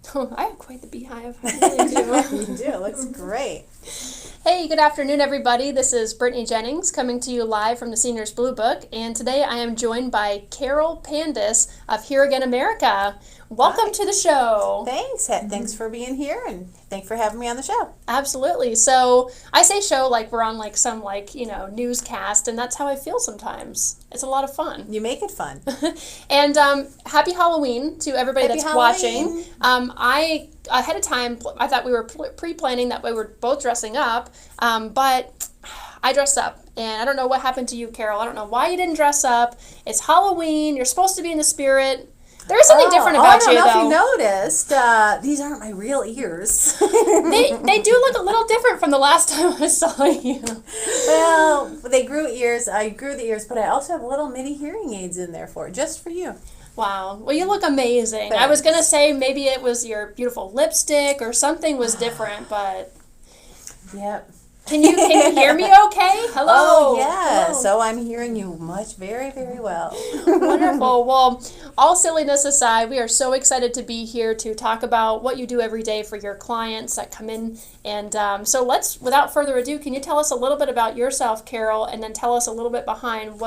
I have quite the beehive. I really do. You do. It looks great. Hey, good afternoon, everybody. This is Brittany Jennings coming to you live from the Seniors Blue Book, and today I am joined by Carol Pandis of Here Again America. Welcome Hi. to the show. Thanks. Thanks for being here, and thanks for having me on the show. Absolutely. So I say show like we're on like some newscast, and that's how I feel sometimes. It's a lot of fun. You make it fun. And happy Halloween to everybody Happy that's Halloween. watching. I ahead of time I thought we were pre-planning that we were both dressing up, but I dressed up, and I don't know what happened to you, Carol. I don't know why you didn't dress up. It's Halloween. You're supposed to be in the spirit. There is something different about you, though. I don't know if you noticed. These aren't my real ears. They do look a little different from the last time I saw you. Well, they grew ears. I grew the ears, but I also have little mini hearing aids in there just for you. Wow. Well, you look amazing. Thanks. I was going to say maybe it was your beautiful lipstick or something was different, but... Yep. Can you hear me okay? Hello. Oh, yeah. Hello. So I'm hearing you very, very well. Wonderful. Well, all silliness aside, we are so excited to be here to talk about what you do every day for your clients that come in. And so without further ado, can you tell us a little bit about yourself, Carol, and then tell us a little bit behind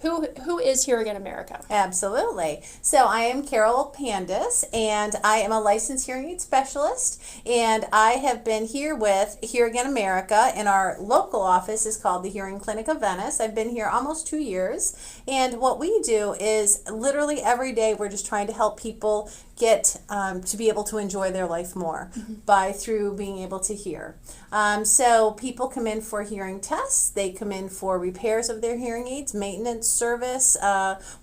who is Here Again America? Absolutely. So I am Carol Pandis, and I am a licensed hearing aid specialist, and I have been here with Here Again America, and our local office is called the Hearing Clinic of Venice. I've been here almost 2 years, and what we do is literally every day we're just trying to help people get to be able to enjoy their life more through being able to hear. So people come in for hearing tests, they come in for repairs of their hearing aids, maintenance, service.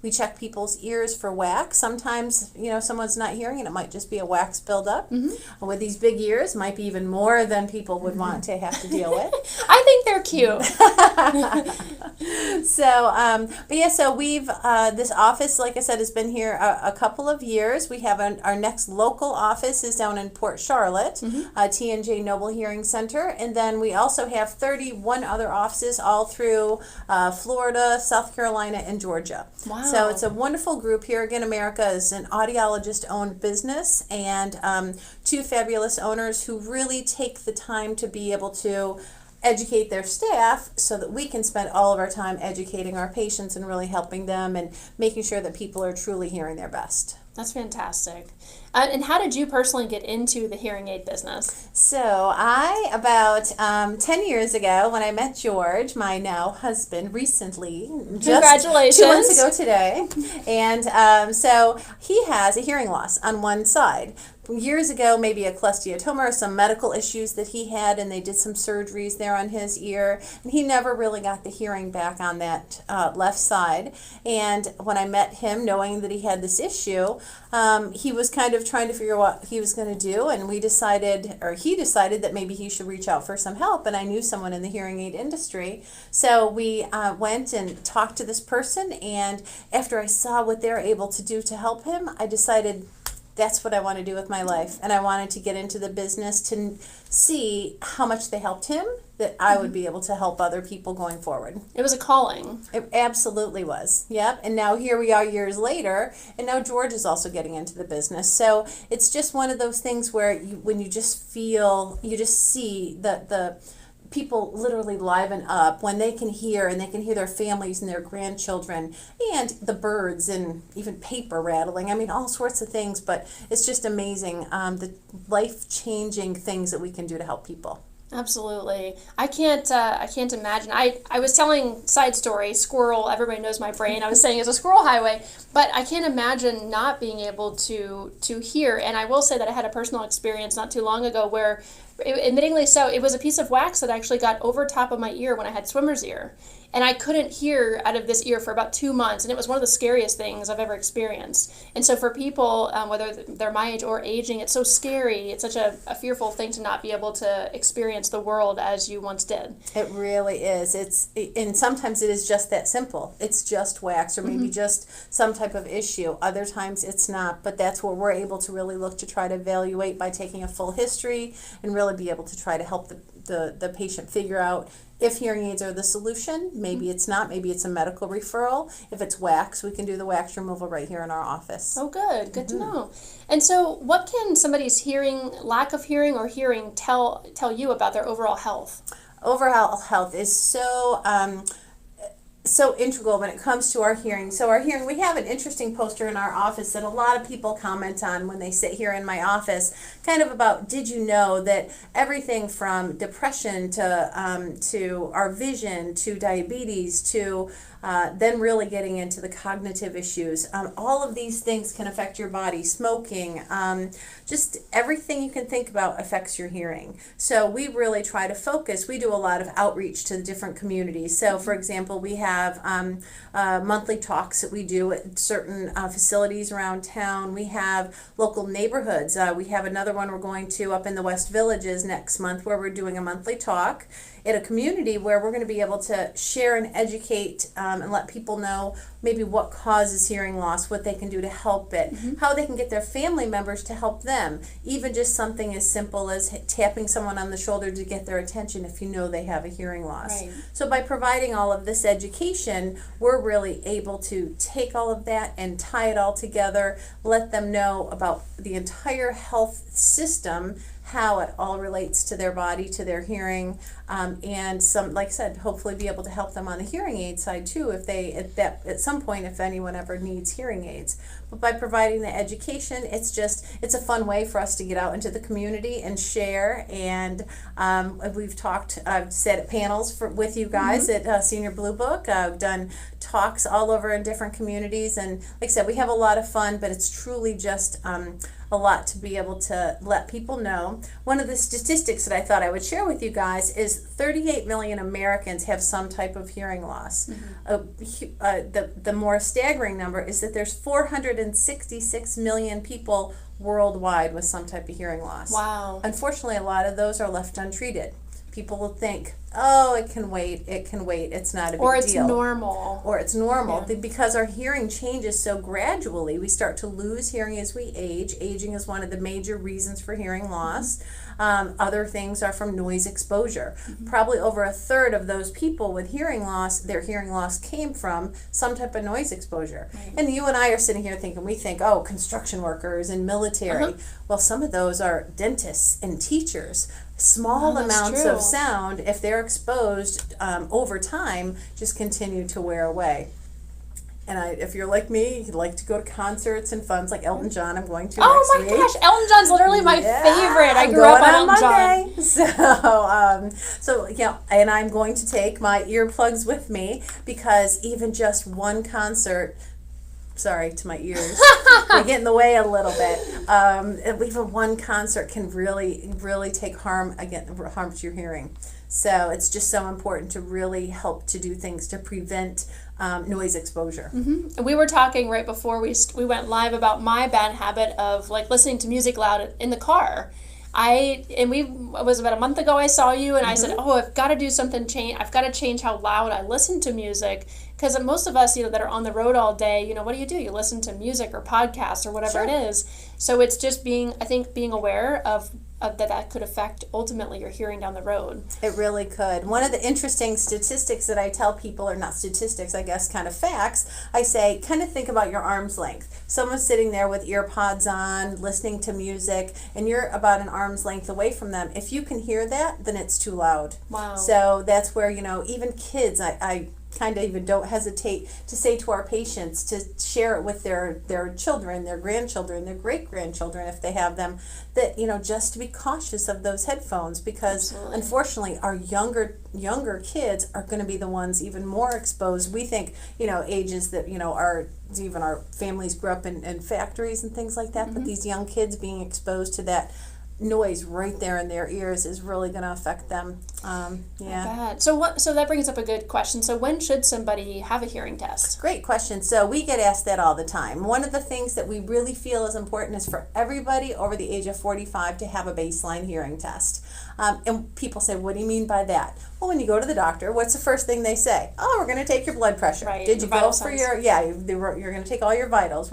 We check people's ears for wax. Sometimes, someone's not hearing and it might just be a wax buildup. With these big ears, might be even more than people would want to have to deal with. I think they're cute. So we've, this office, like I said, has been here a couple of years. We have our next local office is down in Port Charlotte, T&J Noble Hearing Center, and then we also have 31 other offices all through Florida, South Carolina, and Georgia. Wow. So it's a wonderful group. Here Again America is an audiologist-owned business, and 2 fabulous owners who really take the time to be able to educate their staff so that we can spend all of our time educating our patients and really helping them and making sure that people are truly hearing their best. That's fantastic. And how did you personally get into the hearing aid business? So about 10 years ago, when I met George, my now husband, recently, Congratulations. just 2 months ago today, and so he has a hearing loss on one side. Years ago, maybe a cholesteatoma or some medical issues that he had, and they did some surgeries there on his ear, and he never really got the hearing back on that left side. And when I met him, knowing that he had this issue, he was kind of trying to figure out what he was going to do, and he decided that maybe he should reach out for some help, and I knew someone in the hearing aid industry. So we went and talked to this person, and after I saw what they're able to do to help him, I decided that's what I want to do with my life. And I wanted to get into the business to see how much they helped him, that I would be able to help other people going forward. It was a calling. It absolutely was. Yep. And now here we are years later, and now George is also getting into the business. So it's just one of those things where when you just see the people literally liven up when they can hear, and they can hear their families and their grandchildren and the birds and even paper rattling. I mean, all sorts of things, but it's just amazing the life-changing things that we can do to help people. Absolutely. I can't imagine. I was telling side story, squirrel, everybody knows my brain. I was saying it's a squirrel highway, but I can't imagine not being able to hear. And I will say that I had a personal experience not too long ago where, admittingly so, it was a piece of wax that actually got over top of my ear when I had swimmer's ear. And I couldn't hear out of this ear for about 2 months, and it was one of the scariest things I've ever experienced. And so for people, whether they're my age or aging, it's so scary. It's such a fearful thing to not be able to experience the world as you once did. It really is. And sometimes it is just that simple. It's just wax, or maybe just some type of issue. Other times it's not, but that's where we're able to really look to try to evaluate by taking a full history and really be able to try to help the patient figure out if hearing aids are the solution, maybe it's not. Maybe it's a medical referral. If it's wax, we can do the wax removal right here in our office. Oh, good. Good to know. And so what can somebody's lack of hearing or hearing tell you about their overall health? Overall health is so integral when it comes to our hearing. So our hearing, we have an interesting poster in our office that a lot of people comment on when they sit here in my office, kind of about, did you know that everything from depression to our vision to diabetes to then really getting into the cognitive issues. All of these things can affect your body. Smoking, just everything you can think about affects your hearing. So we really try to focus. We do a lot of outreach to the different communities. So for example, we have monthly talks that we do at certain facilities around town. We have local neighborhoods. We have another one we're going to up in the West Villages next month where we're doing a monthly talk at a community where we're going to be able to share and educate and let people know maybe what causes hearing loss, what they can do to help it, how they can get their family members to help them, even just something as simple as tapping someone on the shoulder to get their attention if you know they have a hearing loss. Right. So by providing all of this education, we're really able to take all of that and tie it all together, let them know about the entire health system, how it all relates to their body, to their hearing, and some, like I said, hopefully be able to help them on the hearing aid side too, if they at some point, if anyone ever needs hearing aids. But by providing the education, it's a fun way for us to get out into the community and share. And I've sat at panels with you guys at Senior Blue Book. I've done talks all over in different communities, and like I said, we have a lot of fun. But it's truly just a lot to be able to let people know. One of the statistics that I thought I would share with you guys is 38 million Americans have some type of hearing loss. The more staggering number is that there's 466 million people worldwide with some type of hearing loss. Wow. Unfortunately, a lot of those are left untreated. People will think, oh, it can wait, it's not a big deal. Or it's normal. Or it's normal. Yeah. Because our hearing changes so gradually, we start to lose hearing as we age. Aging is one of the major reasons for hearing loss. Other things are from noise exposure. Probably over a third of those people with hearing loss, their hearing loss came from some type of noise exposure. Right. And you and I are sitting here thinking, we think, oh, construction workers and military. Well, some of those are dentists and teachers. Small amounts of sound, if they're exposed over time, just continue to wear away. And if you're like me, you'd like to go to concerts and funds like Elton John. I'm going to next week. Gosh, Elton John's literally my favorite. I grew up on Elton John. So and I'm going to take my earplugs with me because even just one concert. Sorry to my ears. They get in the way a little bit. Even one concert can really, really take harm to your hearing. So it's just so important to really help to do things to prevent noise exposure. We were talking right before we went live about my bad habit of listening to music loud in the car. It was about a month ago I saw you and I said, I've got to do something I've got to change how loud I listen to music, because most of us, that are on the road all day, what do? You listen to music or podcasts or whatever it is. So it's just being aware of that could affect ultimately your hearing down the road. It really could. One of the interesting statistics that I tell people, or not statistics, I guess kind of facts, I say kind of think about your arm's length. Someone's sitting there with ear pods on, listening to music, and you're about an arm's length away from them. If you can hear that, then it's too loud. Wow. So that's where, even kids, I kind of even don't hesitate to say to our patients to share it with their children, their grandchildren, their great-grandchildren if they have them, that just to be cautious of those headphones, because unfortunately our younger kids are going to be the ones even more exposed. We think ages that our families grew up in factories and things like that, but these young kids being exposed to that noise right there in their ears is really going to affect them. Bad. So that brings up a good question. So when should somebody have a hearing test? Great question. So we get asked that all the time. One of the things that we really feel is important is for everybody over the age of 45 to have a baseline hearing test. And people say, what do you mean by that? Well, when you go to the doctor, what's the first thing they say? Oh, we're going to take your blood pressure. Right. Did you go for you're going to take all your vitals.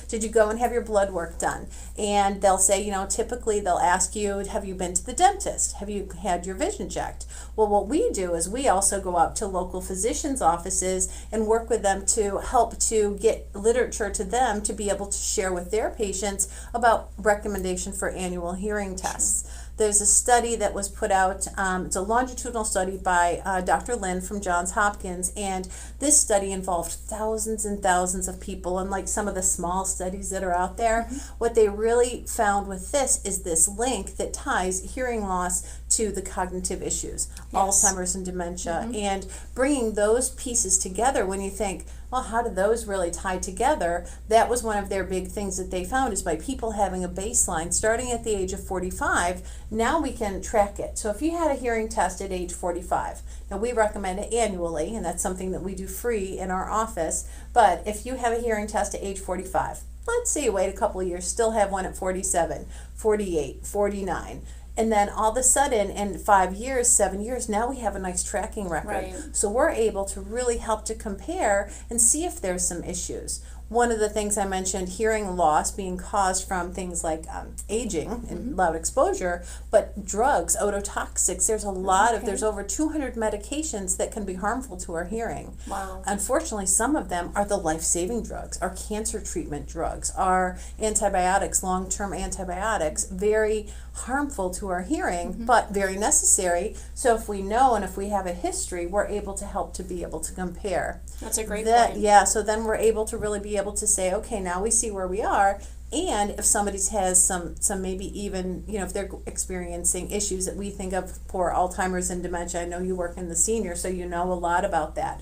Did you go and have your blood work done? And they'll say, typically they'll ask ask you, have you been to the dentist? Have you had your vision checked? Well, what we do is we also go out to local physicians' offices and work with them to help to get literature to them to be able to share with their patients about recommendation for annual hearing tests. There's a study that was put out, it's a longitudinal study by Dr. Lin from Johns Hopkins, and this study involved thousands and thousands of people, and like some of the small studies that are out there, what they really found with this is this link that ties hearing loss to the cognitive issues, Alzheimer's and dementia, and bringing those pieces together when you think, well, how do those really tie together? That was one of their big things that they found is by people having a baseline starting at the age of 45, now we can track it. So if you had a hearing test at age 45, now we recommend it annually, and that's something that we do free in our office, but if you have a hearing test at age 45, let's say you wait a couple of years, still have one at 47, 48, 49, and then all of a sudden in 5 years, 7 years, now we have a nice tracking record. Right. So we're able to really help to compare and see if there's some issues. One of the things I mentioned, hearing loss being caused from things like aging and loud exposure, but drugs, ototoxics, there's a lot of, there's over 200 medications that can be harmful to our hearing. Wow. Unfortunately, some of them are the life-saving drugs, our cancer treatment drugs, our antibiotics, long-term antibiotics, very harmful to our hearing, but very necessary. So if we know and if we have a history, we're able to help to be able to compare. That's a great point. Yeah, so then we're able to really be able to say, okay, now we see where we are, and if somebody has some maybe even, if they're experiencing issues that we think of for Alzheimer's and dementia. I know you work in the senior, so you know a lot about that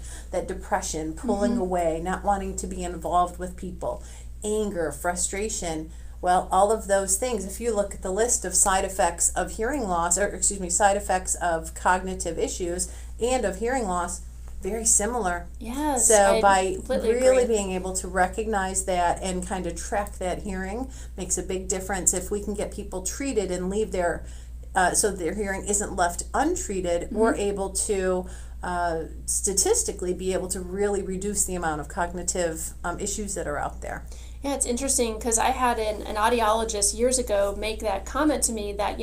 depression, pulling away, not wanting to be involved with people, anger, frustration. Well, all of those things, if you look at the list of side effects of hearing loss, side effects of cognitive issues and of hearing loss, very similar. Yes. So I by completely really agree. being able to recognize that and kind of track that hearing makes a big difference. If we can get people treated and leave their, so their hearing isn't left untreated, we're able to statistically be able to really reduce the amount of cognitive issues that are out there. Yeah, it's interesting because I had an audiologist years ago make that comment to me that,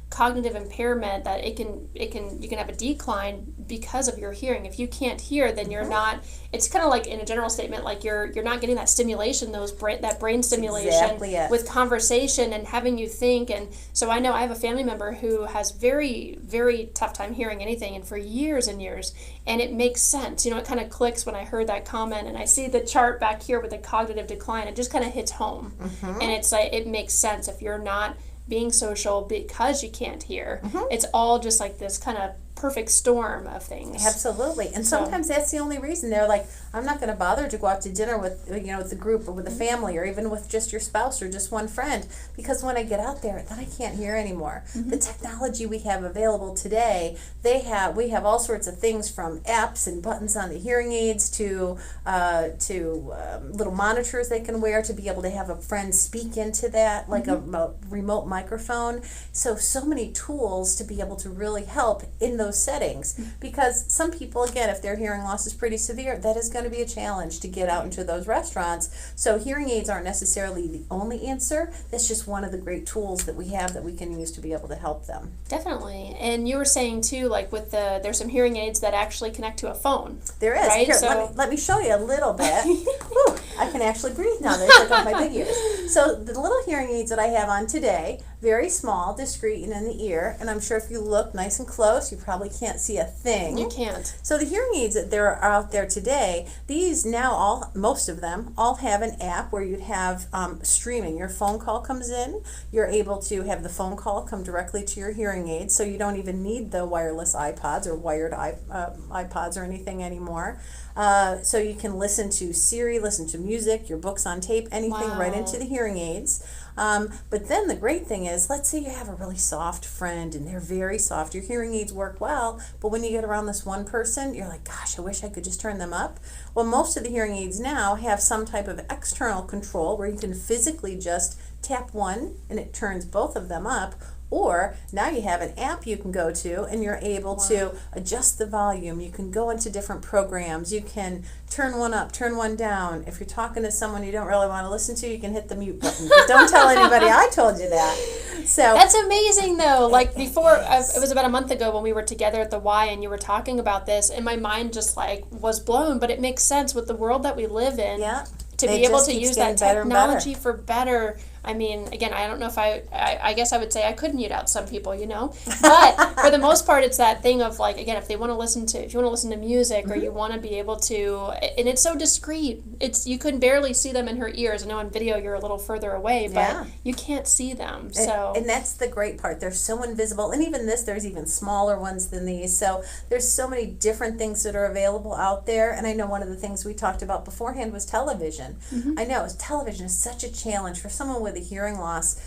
cognitive impairment, that you can have a decline because of your hearing. If you can't hear, then you're not, it's kind of like in a general statement, like you're not getting that stimulation, that brain stimulation exactly it. with conversation and having you think. And so I know I have a family member who has very, very tough time hearing anything, and for years and years, and it makes sense. It kind of clicks when I heard that comment, and I see the chart back here with the cognitive decline. It just kind of hits home. And it's like, it makes sense if you're not being social because you can't hear. It's all just like this kind of perfect storm of things. Absolutely. And sometimes that's the only reason. They're like, I'm not going to bother to go out to dinner with, with the group or with the family or even with just your spouse or just one friend, because when I get out there, then I can't hear anymore. The technology we have available today, we have all sorts of things from apps and buttons on the hearing aids to little monitors they can wear to be able to have a friend speak into that, like a remote microphone. So many tools to be able to really help in those settings, because some people, again, if their hearing loss is pretty severe, that is going to be a challenge to get out into those restaurants. So hearing aids aren't necessarily the only answer. That's just one of the great tools that we have that we can use to be able to help them. Definitely. And you were saying too, like there's some hearing aids that actually connect to a phone. There is. Right? Here, let me show you a little bit. Whew, I can actually breathe now. They took off my big ears. So the little hearing aids that I have on today, very small, discreet, and in the ear. And I'm sure if you look nice and close, you probably can't see a thing. You can't. So the hearing aids that there are out there today, these now most of them all have an app where you'd have streaming. Your phone call comes in. You're able to have the phone call come directly to your hearing aid, so you don't even need the wireless iPods or wired iPods or anything anymore. So you can listen to Siri, listen to music, your books on tape, anything right into the hearing aids. But then the great thing is, let's say you have a really soft friend and they're very soft. Your hearing aids work well, but when you get around this one person, you're like, gosh, I wish I could just turn them up. Well, most of the hearing aids now have some type of external control where you can physically just tap one and it turns both of them up. Or now you have an app you can go to and you're able to adjust the volume. You can go into different programs. You can turn one up, turn one down. If you're talking to someone you don't really want to listen to, you can hit the mute button. But don't tell anybody I told you that. So That's amazing, though. Like before, it was about a month ago when we were together at the Y, and you were talking about this, and my mind just like was blown. But it makes sense with the world that we live in. yeah, To it be able just to keeps use getting that better and better. technology for better. I mean, again, I don't know if I guess I would say I could mute out some people, you know, but for the most part, it's that thing of like, again, if you want to listen to music, or you want to be able to, and it's so discreet, you can barely see them in her ears. I know on video you're a little further away, but Yeah. you can't see them. So And that's the great part. They're so invisible. And even there's even smaller ones than these. So there's so many different things that are available out there. And I know one of the things we talked about beforehand was television. I know television is such a challenge for someone with a hearing loss.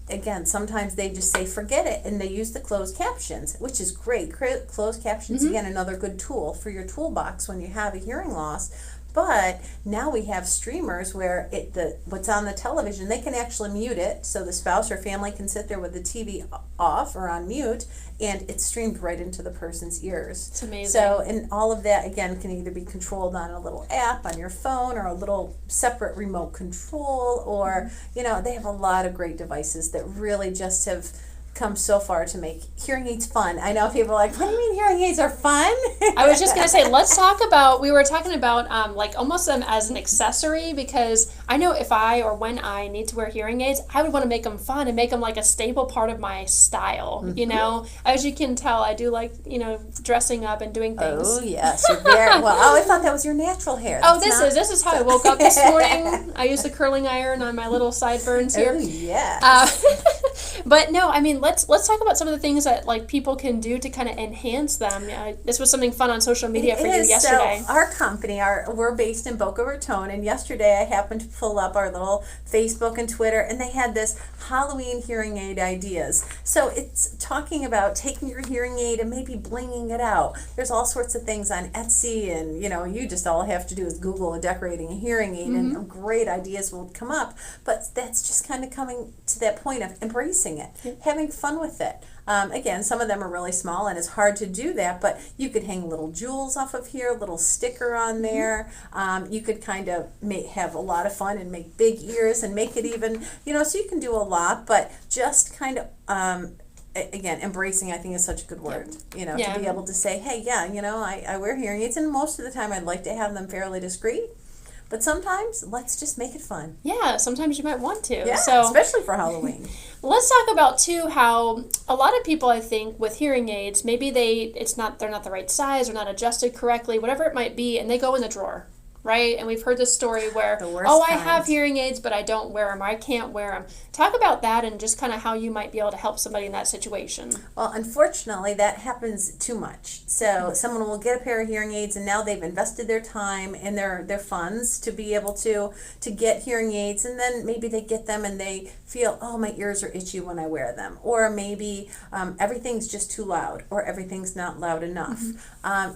Again, sometimes they just say forget it, and they use the closed captions, which is great. Closed captions, again, another good tool for your toolbox when you have a hearing loss. But now we have streamers where what's on the television, they can actually mute it, so the spouse or family can sit there with the TV off or on mute, and it's streamed right into the person's ears. it's amazing. So, and all of that, again, can either be controlled on a little app on your phone, or a little separate remote control, or, they have a lot of great devices that really just have come so far to make hearing aids fun. I know people are like, what do you mean hearing aids are fun? I was just going to say, we were talking about like almost them as an accessory, because I know if when I need to wear hearing aids, I would want to make them fun and make them like a staple part of my style, As you can tell, I do like, dressing up and doing things. Oh, yes. You're very, I thought that was your natural hair. This is how I woke up this morning. I used the curling iron on my little sideburns here. Oh, yes. But no, I mean, let's talk about some of the things that like people can do to kind of enhance them. This was something fun on social media for you yesterday. So our company, we're based in Boca Raton, and yesterday I happened to pull up our little Facebook and Twitter, and they had this Halloween hearing aid ideas. So it's talking about taking your hearing aid and maybe blinging it out. There's all sorts of things on Etsy, and you just all have to do is Google decorating a hearing aid, and great ideas will come up. But that's just kind of coming to that point of embracing it, having fun with it. Again, some of them are really small, and it's hard to do that, but you could hang little jewels off of here, little sticker on there. You could kind of have a lot of fun and make big ears and make it even, so you can do a lot, but just kind of, again, embracing, I think, is such a good word, to be able to say, hey, I wear hearing aids, and most of the time I'd like to have them fairly discreet. But sometimes, let's just make it fun. Yeah, sometimes you might want to. Yeah, so, especially for Halloween. Let's talk about, too, how a lot of people, I think, with hearing aids, maybe they're not the right size or not adjusted correctly, whatever it might be, and they go in the drawer, right? And we've heard this story where, I have hearing aids, but I don't wear them, or I can't wear them. Talk about that and just kind of how you might be able to help somebody in that situation. Well, unfortunately, that happens too much. So someone will get a pair of hearing aids, and now they've invested their time and their funds to be able to get hearing aids, and then maybe they get them and they feel, my ears are itchy when I wear them, or maybe everything's just too loud, or everything's not loud enough.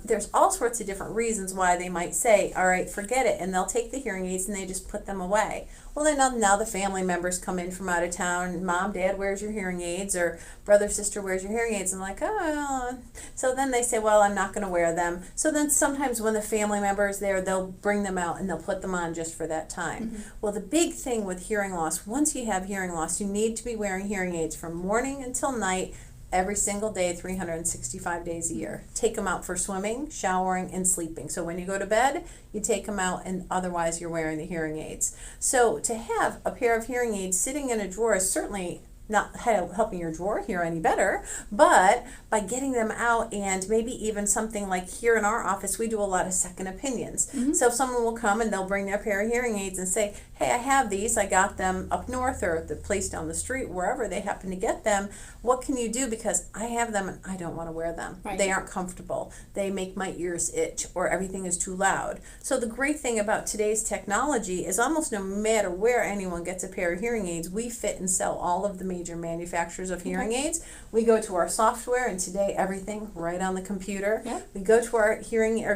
There's all sorts of different reasons why they might say, all right, forget it, and they'll take the hearing aids and they just put them away. Well, then now the family members come in from out of town. Mom, Dad, where's your hearing aids? Or brother, sister, where's your hearing aids? I'm like, oh. So then they say, well, I'm not going to wear them. So then sometimes when the family member is there, they'll bring them out and they'll put them on just for that time. Well, the big thing with hearing loss, once you have hearing loss, you need to be wearing hearing aids from morning until night, every single day, 365 days a year. Take them out for swimming, showering, and sleeping. So when you go to bed, you take them out, and otherwise you're wearing the hearing aids. So to have a pair of hearing aids sitting in a drawer is certainly not helping your drawer hear any better, but by getting them out, and maybe even something like here in our office, we do a lot of second opinions. So if someone will come and they'll bring their pair of hearing aids and say, hey, I have these, I got them up north or at the place down the street, wherever they happen to get them. What can you do? Because I have them and I don't want to wear them. Right. They aren't comfortable. They make my ears itch, or everything is too loud. So the great thing about today's technology is almost no matter where anyone gets a pair of hearing aids, we fit and sell all of the major manufacturers of hearing aids. We go to our software, and today everything right on the computer. Yeah. We go to our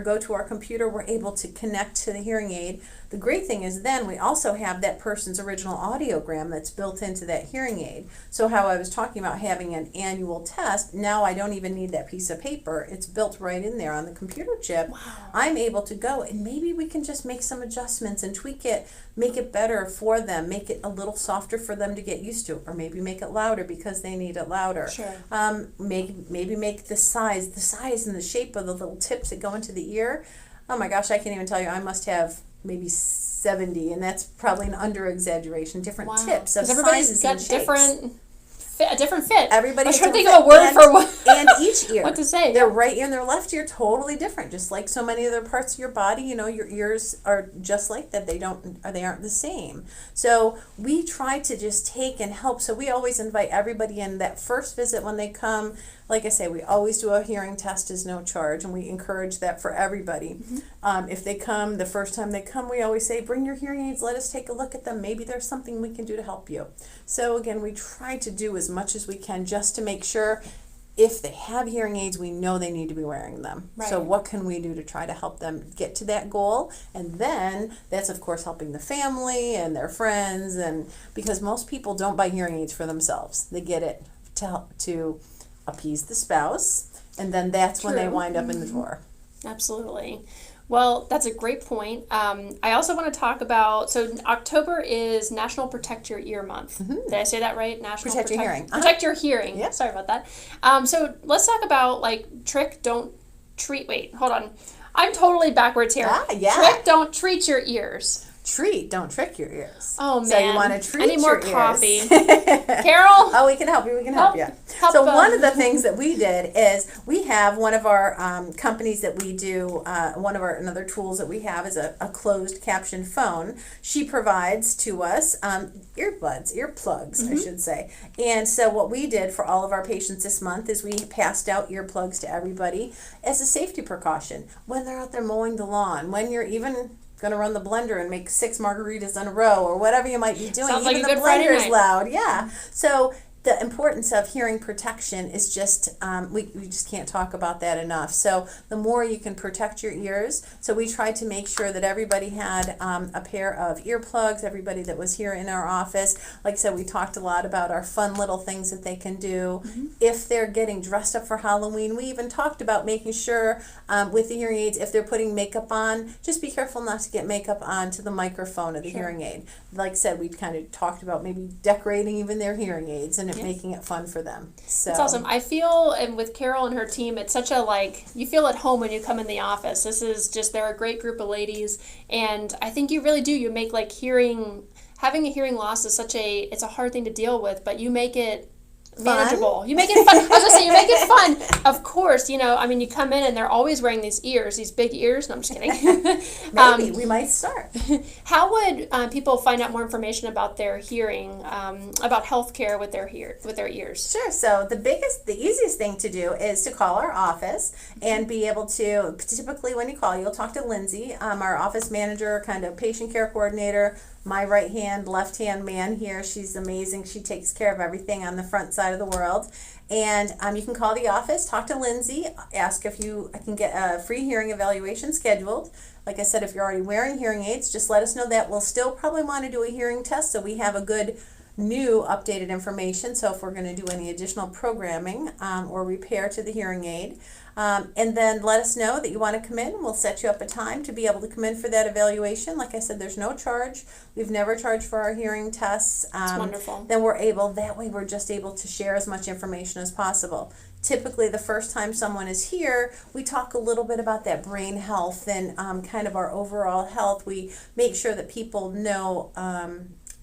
go to our computer, we're able to connect to the hearing aid. the great thing is then we also have that person's original audiogram that's built into that hearing aid. So how I was talking about having an annual test, now I don't even need that piece of paper. It's built right in there on the computer chip. Wow. I'm able to go, and maybe we can just make some adjustments and tweak it, make it better for them, make it a little softer for them to get used to, or maybe make it louder because they need it louder. Sure. Maybe make the size and the shape of the little tips that go into the ear. Oh my gosh, I can't even tell you. I must have maybe 70, and that's probably an under exaggeration. Different tips of sizes and shapes. A different fit. Everybody. I was trying to think of a word for what. And each ear. What to say? Their right ear and their left ear totally different. Just like so many other parts of your body, your ears are just like that. They aren't the same. So we try to just take and help. So we always invite everybody in that first visit when they come. Like I say, we always do a hearing test is no charge, and we encourage that for everybody. Mm-hmm. If they come, the first time they come, we always say, bring your hearing aids, let us take a look at them. Maybe there's something we can do to help you. So again, we try to do as much as we can just to make sure if they have hearing aids, we know they need to be wearing them. Right. So what can we do to try to help them get to that goal? And then that's, of course, helping the family and their friends, and because most people don't buy hearing aids for themselves. They get it to appease the spouse, and then that's when they wind up in the drawer. Absolutely. Well, that's a great point. I also want to talk about, so October is National Protect Your Ear Month. Mm-hmm. Did I say that right? National Protect Your Hearing. Protect Your Hearing. Yeah. Sorry about that. So let's talk about trick, don't treat. Wait, hold on. I'm totally backwards here. Yeah. Trick, don't treat your ears. Treat, don't trick your ears. Oh, man. So you want to treat your ears. I need more coffee. Carol? Oh, we can help you. We can help you. So one of the things that we did is we have one of our companies that we do, one of our another tools that we have is a closed caption phone. She provides to us earbuds, earplugs, I should say. And so what we did for all of our patients this month is we passed out earplugs to everybody as a safety precaution. When they're out there mowing the lawn, when you're even going to run the blender and make 6 margaritas in a row or whatever you might be doing. Sounds even like a the good Friday blender's night. loud. Yeah. So the importance of hearing protection is just, we just can't talk about that enough. So the more you can protect your ears. So we tried to make sure that everybody had a pair of earplugs, everybody that was here in our office. Like I said, we talked a lot about our fun little things that they can do. Mm-hmm. If they're getting dressed up for Halloween, we even talked about making sure with the hearing aids, if they're putting makeup on, just be careful not to get makeup onto the microphone of the hearing aid. Like I said, we kind of talked about maybe decorating even their hearing aids and making it fun for them. So it's awesome. I feel, and with Carol and her team, it's such a you feel at home when you come in the office. This is just, they're a great group of ladies, and I think you really do. You make having a hearing loss is it's a hard thing to deal with, but you make it manageable. You make it fun. I was gonna say, you make it fun. Of course, you come in and they're always wearing these big ears. No, I'm just kidding. Maybe we might start. How would people find out more information about their hearing, about healthcare with their ears? Sure. So the easiest thing to do is to call our office and be able to. Typically, when you call, you'll talk to Lindsay, our office manager, kind of patient care coordinator. My right hand, left hand man here. She's amazing. She takes care of everything on the front side of the world. And you can call the office, talk to Lindsay, ask if I can get a free hearing evaluation scheduled. Like I said, if you're already wearing hearing aids, just let us know that. We'll still probably want to do a hearing test so we have a good new updated information. So if we're going to do any additional programming or repair to the hearing aid. And then let us know that you want to come in. We'll set you up a time to be able to come in for that evaluation. Like I said, there's no charge. We've never charged for our hearing tests. That's wonderful. Then that way we're just able to share as much information as possible. Typically, the first time someone is here, we talk a little bit about that brain health and kind of our overall health. We make sure that people know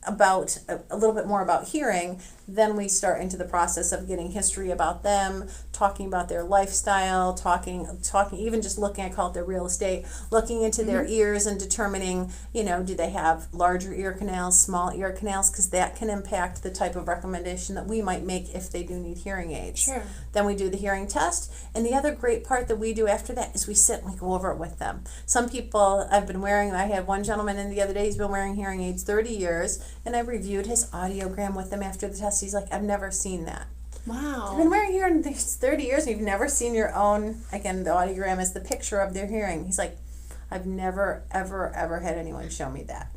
about a little bit more about hearing. Then we start into the process of getting history about them, talking about their lifestyle, talking even just looking, I call it their real estate, looking into their ears and determining, do they have larger ear canals, small ear canals, because that can impact the type of recommendation that we might make if they do need hearing aids. Sure. Then we do the hearing test, and the other great part that we do after that is we sit and we go over it with them. Some people I had one gentleman in the other day, he's been wearing hearing aids 30 years, and I reviewed his audiogram with him after the test. He's like, I've never seen that. Wow. I've been wearing hearing these 30 years and you've never seen your own, again, the audiogram is the picture of their hearing. He's like, I've never, ever had anyone show me that.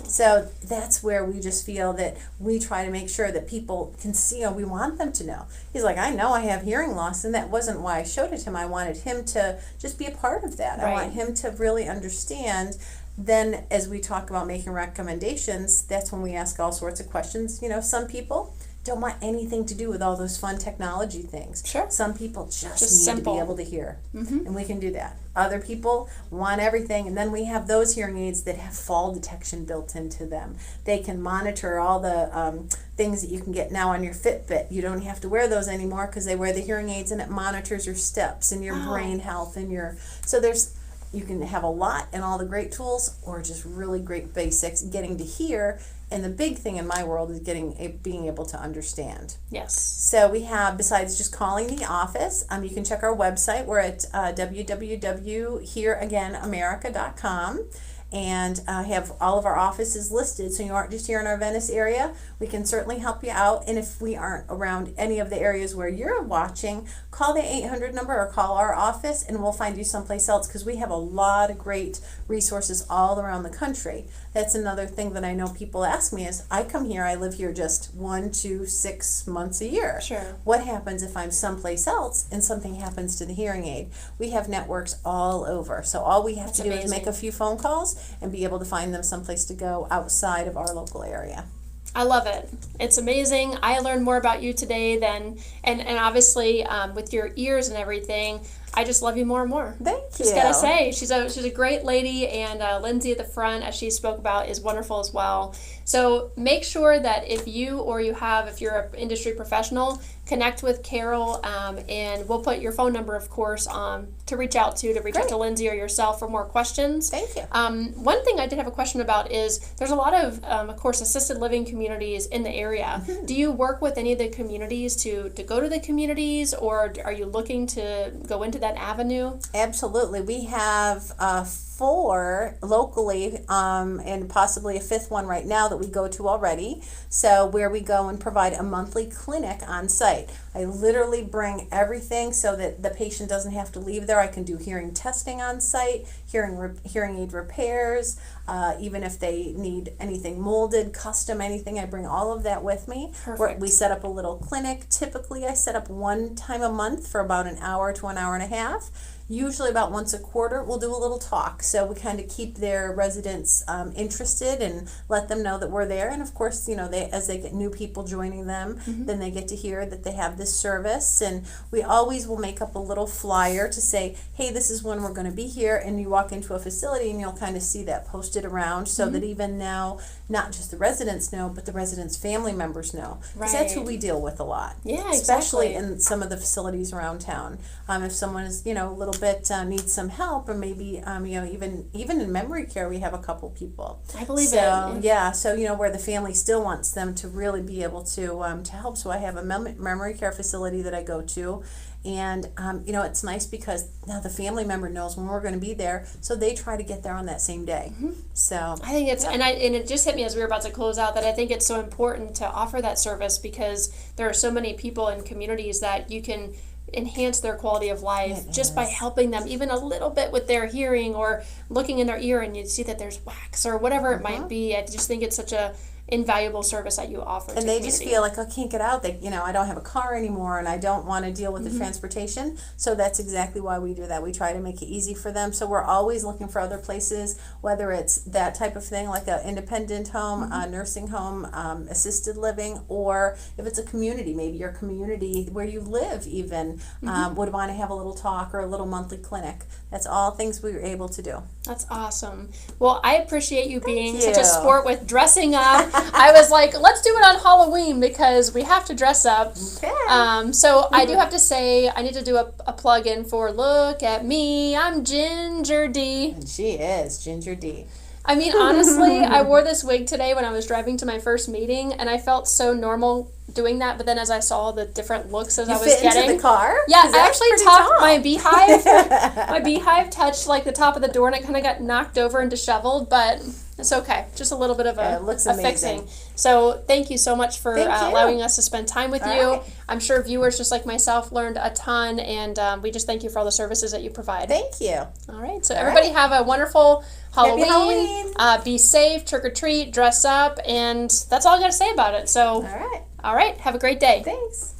So that's where we just feel that we try to make sure that people can see, we want them to know. He's like, I know I have hearing loss, and that wasn't why I showed it to him. I wanted him to just be a part of that. Right. I want him to really understand. Then as we talk about making recommendations, that's when we ask all sorts of questions. Some people don't want anything to do with all those fun technology things. Sure. Some people just need simple. to be able to hear, and we can do that. Other people want everything, and then we have those hearing aids that have fall detection built into them. They can monitor all the things that you can get now on your Fitbit. You don't have to wear those anymore because they wear the hearing aids, and it monitors your steps and your brain health and you can have a lot and all the great tools, or just really great basics, getting to hear. And the big thing in my world is being able to understand. Yes. So we have, besides just calling the office, you can check our website. We're at www.hereagainamerica.com. And have all of our offices listed, so you aren't just here in our Venice area. We can certainly help you out, and if we aren't around any of the areas where you're watching, call the 800 number or call our office, and we'll find you someplace else, because we have a lot of great resources all around the country. That's another thing that I know people ask me is, I come here, I live here just 1 to 6 months a year. Sure. What happens if I'm someplace else and something happens to the hearing aid? We have networks all over, so all we have to do is make a few phone calls and be able to find them someplace to go outside of our local area. I love it. It's amazing. I learned more about you today and obviously with your ears and everything, I just love you more and more. Thank you. Just gotta say, she's a great lady, and Lindsay at the front, as she spoke about, is wonderful as well. So make sure that if you're an industry professional, connect with Carol, and we'll put your phone number, of course, to reach out to Lindsay or yourself for more questions. Thank you. One thing I did have a question about is there's a lot of course, assisted living communities in the area. Mm-hmm. Do you work with any of the communities to go to the communities, or are you looking to go into that avenue? Absolutely. We have 4 locally, and possibly a 5th one right now that we go to already. So where we go and provide a monthly clinic on site. I literally bring everything so that the patient doesn't have to leave there. I can do hearing testing on site, hearing aid repairs, even if they need anything molded, custom, anything, I bring all of that with me. Perfect. We set up a little clinic. Typically, I set up 1 time a month for about an hour to an hour and a half. Usually about once a quarter, we'll do a little talk. So we kind of keep their residents interested and let them know that we're there. And of course, as they get new people joining them, then they get to hear that they have this service. And we always will make up a little flyer to say, hey, this is when we're going to be here. And you walk into a facility and you'll kind of see that posted around, so that even now, not just the residents know, but the residents' family members know. Because that's who we deal with a lot. Yeah, especially exactly. in some of the facilities around town. If someone is, a little bit needs some help, or maybe even in memory care, we have a couple people. I believe it. So where the family still wants them to really be able to help. So I have a memory care facility that I go to. And, it's nice because now the family member knows when we're going to be there, so they try to get there on that same day. So I think it's, and it just hit me as we were about to close out that I think it's so important to offer that service, because there are so many people in communities that you can enhance their quality of life just by helping them even a little bit with their hearing, or looking in their ear and you see that there's wax or whatever it might be. I just think it's such a invaluable service that you offer. And they just feel like, I can't get out. They, I don't have a car anymore, and I don't want to deal with the transportation. So that's exactly why we do that. We try to make it easy for them. So we're always looking for other places, whether it's that type of thing, like an independent home, a nursing home, assisted living, or if it's a community, maybe your community where you live even would want to have a little talk or a little monthly clinic. That's all things we were able to do. That's awesome. Well, I appreciate you being you. such a sport with dressing up. I was like, let's do it on Halloween because we have to dress up. Okay. So I do have to say, I need to do a plug-in for Look at Me. I'm Ginger D. And she is Ginger D. I mean, honestly, I wore this wig today when I was driving to my first meeting, and I felt so normal doing that. But then as I saw the different looks as I was getting into the car? Yeah, I actually topped my beehive. My My beehive touched like the top of the door, and it kind of got knocked over and disheveled. But It's okay. Just a little bit of Yeah, it looks a amazing. fixing. So thank you so much for Thank you. allowing us to spend time with All you. right. I'm sure viewers just like myself learned a ton, and we just thank you for all the services that you provide. Thank you. All right. So All everybody have a wonderful Halloween. Halloween. Be safe, trick or treat, dress up, and that's all I got to say about it. So, All right. all right. Have a great day. Thanks.